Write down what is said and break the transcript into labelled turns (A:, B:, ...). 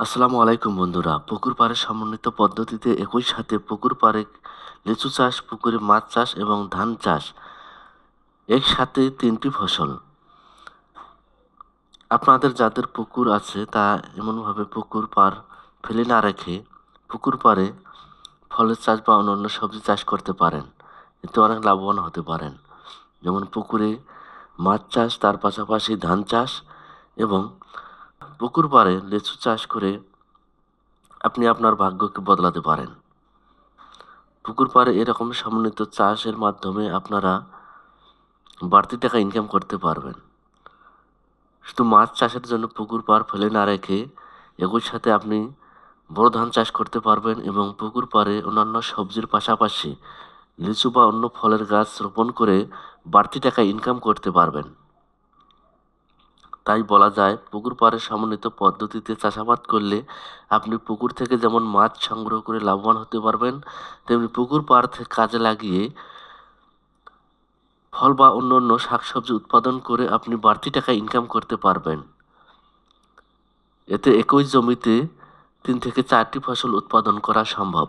A: আসসালামু আলাইকুম বন্ধুরা। পুকুর পাড়ে সমন্বিত পদ্ধতিতে একই সাথে পুকুর পাড়ে লিচু চাষ, পুকুরে মাছ চাষ এবং ধান চাষ একসাথে ৩টি ফসল। আপনাদের যাদের পুকুর আছে তা এমনভাবে পুকুর পাড় ফেলে না রেখে পুকুর পাড়ে ফলের চাষ বা অন্যান্য সবজি চাষ করতে পারেন। এতে অনেক লাভবান হতে পারেন। যেমন পুকুরে মাছ চাষ, তার পাশাপাশি ধান চাষ এবং পুকুর পাড়ে লিচু চাষ করে আপনি আপনার ভাগ্যকে বদলাতে পারেন। পুকুর পাড়ে এরকম সমন্বিত চাষের মাধ্যমে আপনারা বাড়তি টাকা ইনকাম করতে পারবেন। শুধু মাছ চাষের জন্য পুকুর পাড় ফেলে না রেখে একই সাথে আপনি বড় ধান চাষ করতে পারবেন এবং পুকুর পাড়ে অন্যান্য সবজির পাশাপাশি লিচু বা অন্য ফলের গাছ রোপণ করে বাড়তি টাকা ইনকাম করতে পারবেন। তাই বলা যায় পুকুর পাড়ে সমন্বিত পদ্ধতিতে চাষাবাদ করলে আপনি পুকুর থেকে যেমন মাছ সংগ্রহ করে লাভবান হতে পারবেন, তেমনি পুকুর পাড় থেকে কাজে লাগিয়ে ফল বা অন্যান্য শাকসবজি উৎপাদন করে আপনি বাড়তি টাকা ইনকাম করতে পারবেন। এতে একই জমিতে ৩ থেকে ৪টি ফসল উৎপাদন করা সম্ভব।